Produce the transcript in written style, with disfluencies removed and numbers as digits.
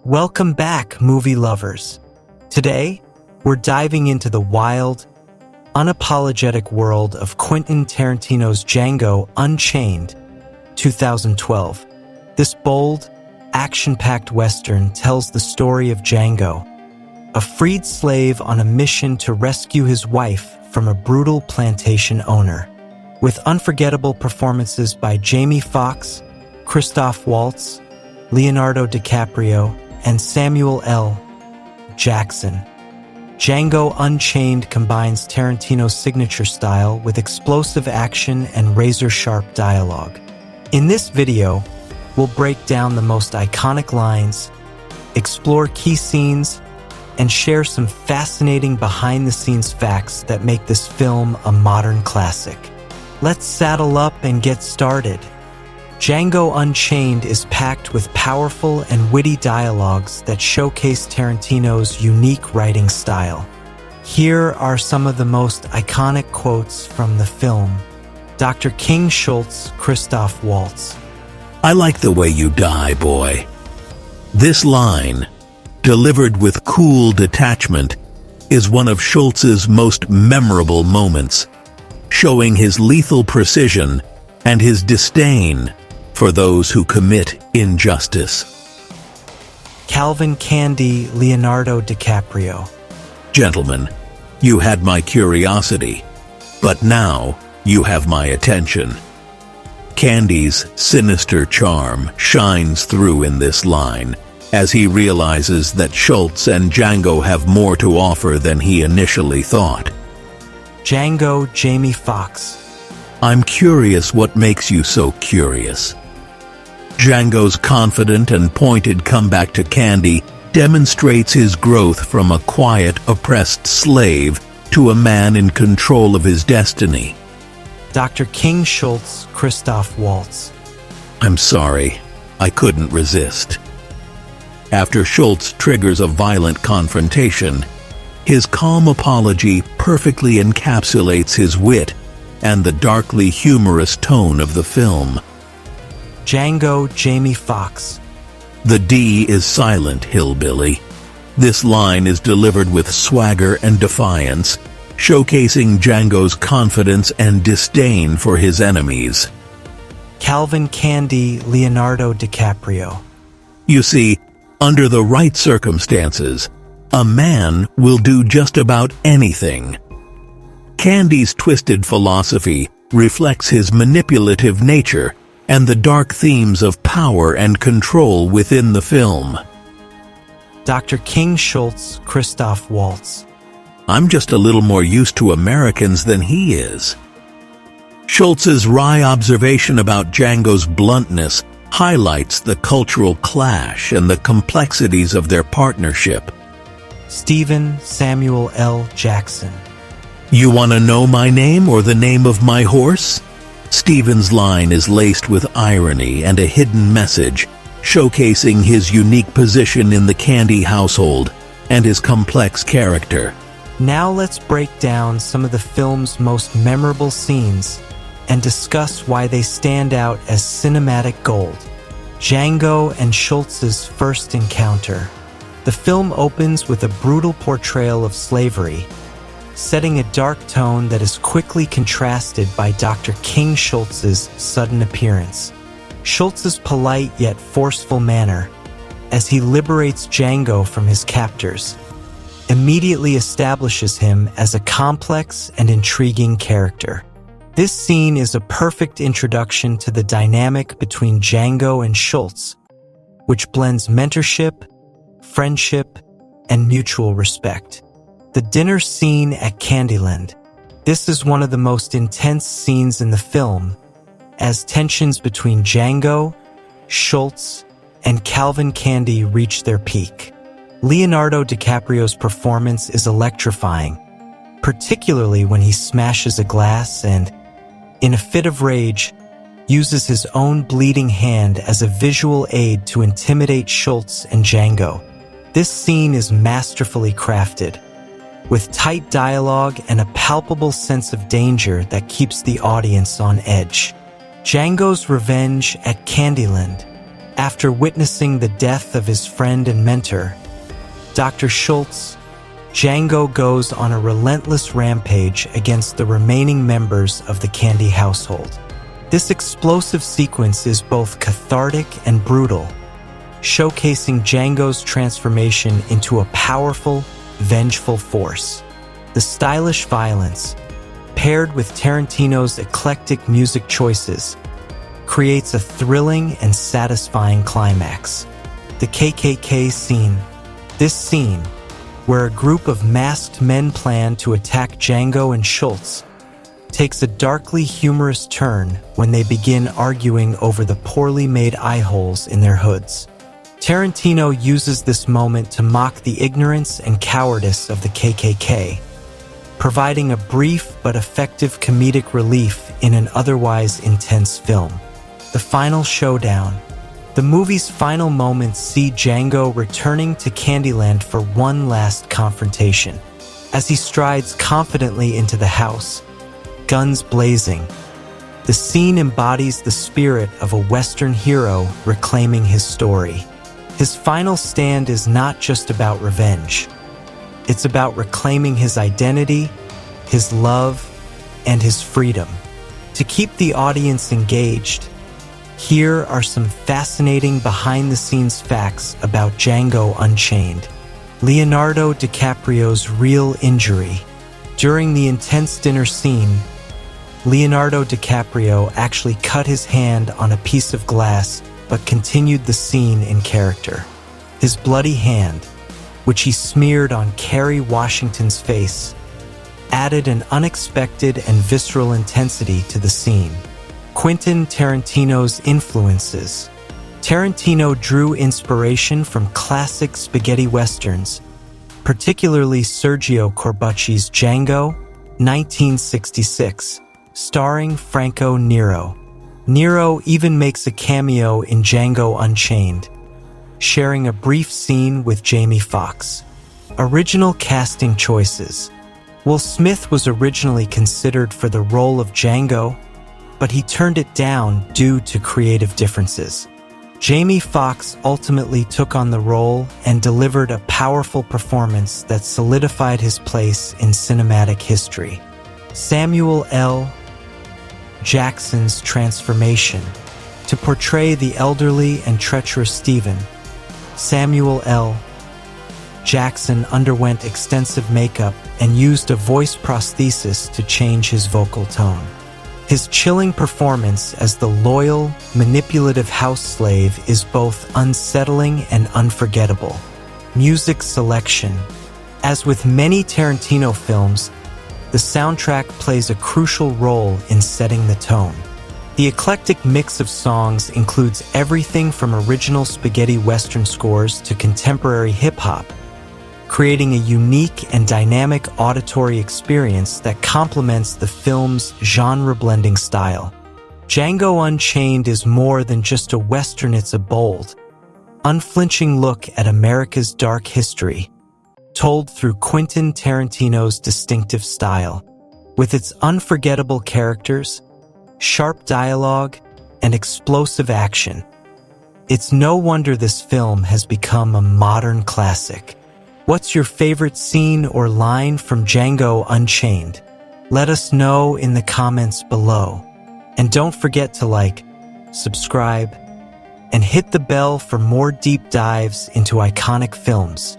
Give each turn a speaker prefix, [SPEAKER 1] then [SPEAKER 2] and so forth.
[SPEAKER 1] Welcome back, movie lovers. Today, we're diving into the wild, unapologetic world of Quentin Tarantino's Django Unchained, 2012. This bold, action-packed Western tells the story of Django, a freed slave on a mission to rescue his wife from a brutal plantation owner. With unforgettable performances by Jamie Foxx, Christoph Waltz, Leonardo DiCaprio, and Samuel L. Jackson, Django Unchained combines Tarantino's signature style with explosive action and razor-sharp dialogue. In this video, we'll break down the most iconic lines, explore key scenes, and share some fascinating behind-the-scenes facts that make this film a modern classic. Let's saddle up and get started. Django Unchained is packed with powerful and witty dialogues that showcase Tarantino's unique writing style. Here are some of the most iconic quotes from the film. Dr. King Schultz, Christoph Waltz.
[SPEAKER 2] "I like the way you die, boy." This line, delivered with cool detachment, is one of Schultz's most memorable moments, showing his lethal precision and his disdain for those who commit injustice.
[SPEAKER 1] Calvin Candy, Leonardo DiCaprio.
[SPEAKER 2] "Gentlemen, you had my curiosity, but now you have my attention." Candy's sinister charm shines through in this line, as he realizes that Schultz and Django have more to offer than he initially thought.
[SPEAKER 1] Django, Jamie Foxx.
[SPEAKER 2] "I'm curious what makes you so curious." Django's confident and pointed comeback to Candy demonstrates his growth from a quiet, oppressed slave to a man in control of his destiny.
[SPEAKER 1] Dr. King Schultz, Christoph Waltz.
[SPEAKER 2] "I'm sorry, I couldn't resist." After Schultz triggers a violent confrontation, his calm apology perfectly encapsulates his wit and the darkly humorous tone of the film.
[SPEAKER 1] Django, Jamie Foxx.
[SPEAKER 2] "The D is silent, hillbilly." This line is delivered with swagger and defiance, showcasing Django's confidence and disdain for his enemies.
[SPEAKER 1] Calvin Candy, Leonardo DiCaprio.
[SPEAKER 2] "You see, under the right circumstances, a man will do just about anything." Candy's twisted philosophy reflects his manipulative nature and the dark themes of power and control within the film.
[SPEAKER 1] Dr. King Schultz, Christoph Waltz.
[SPEAKER 2] "I'm just a little more used to Americans than he is." Schultz's wry observation about Django's bluntness highlights the cultural clash and the complexities of their partnership.
[SPEAKER 1] Samuel L. Jackson.
[SPEAKER 2] "You want to know my name or the name of my horse?" Stephen's line is laced with irony and a hidden message, showcasing his unique position in the Candy household and his complex character.
[SPEAKER 1] Now let's break down some of the film's most memorable scenes and discuss why they stand out as cinematic gold. Django and Schultz's first encounter. The film opens with a brutal portrayal of slavery, setting a dark tone that is quickly contrasted by Dr. King Schultz's sudden appearance. Schultz's polite yet forceful manner, as he liberates Django from his captors, immediately establishes him as a complex and intriguing character. This scene is a perfect introduction to the dynamic between Django and Schultz, which blends mentorship, friendship, and mutual respect. The dinner scene at Candyland. This is one of the most intense scenes in the film, as tensions between Django, Schultz, and Calvin Candy reach their peak. Leonardo DiCaprio's performance is electrifying, particularly when he smashes a glass and, in a fit of rage, uses his own bleeding hand as a visual aid to intimidate Schultz and Django. This scene is masterfully crafted, with tight dialogue and a palpable sense of danger that keeps the audience on edge. Django's revenge at Candyland. After witnessing the death of his friend and mentor, Dr. Schultz, Django goes on a relentless rampage against the remaining members of the Candy household. This explosive sequence is both cathartic and brutal, showcasing Django's transformation into a powerful, vengeful force. The stylish violence, paired with Tarantino's eclectic music choices, creates a thrilling and satisfying climax. The KKK scene. This scene, where a group of masked men plan to attack Django and Schultz, takes a darkly humorous turn when they begin arguing over the poorly made eye holes in their hoods. Tarantino uses this moment to mock the ignorance and cowardice of the KKK, providing a brief but effective comedic relief in an otherwise intense film. The final showdown. The movie's final moments see Django returning to Candyland for one last confrontation. As he strides confidently into the house, guns blazing, the scene embodies the spirit of a Western hero reclaiming his story. His final stand is not just about revenge. It's about reclaiming his identity, his love, and his freedom. To keep the audience engaged, here are some fascinating behind-the-scenes facts about Django Unchained. Leonardo DiCaprio's real injury. During the intense dinner scene, Leonardo DiCaprio actually cut his hand on a piece of glass but continued the scene in character. His bloody hand, which he smeared on Kerry Washington's face, added an unexpected and visceral intensity to the scene. Quentin Tarantino's influences. Tarantino drew inspiration from classic spaghetti westerns, particularly Sergio Corbucci's Django, 1966, starring Franco Nero. Nero even makes a cameo in Django Unchained, sharing a brief scene with Jamie Foxx. Original casting choices. Will Smith was originally considered for the role of Django, but he turned it down due to creative differences. Jamie Foxx ultimately took on the role and delivered a powerful performance that solidified his place in cinematic history. Samuel L. Jackson's transformation. To portray the elderly and treacherous Stephen, Samuel L. Jackson underwent extensive makeup and used a voice prosthesis to change his vocal tone. His chilling performance as the loyal, manipulative house slave is both unsettling and unforgettable. Music selection. As with many Tarantino films, the soundtrack plays a crucial role in setting the tone. The eclectic mix of songs includes everything from original spaghetti western scores to contemporary hip-hop, creating a unique and dynamic auditory experience that complements the film's genre-blending style. Django Unchained is more than just a western, it's a bold, unflinching look at America's dark history, told through Quentin Tarantino's distinctive style. With its unforgettable characters, sharp dialogue, and explosive action, it's no wonder this film has become a modern classic. What's your favorite scene or line from Django Unchained? Let us know in the comments below. And don't forget to like, subscribe, and hit the bell for more deep dives into iconic films.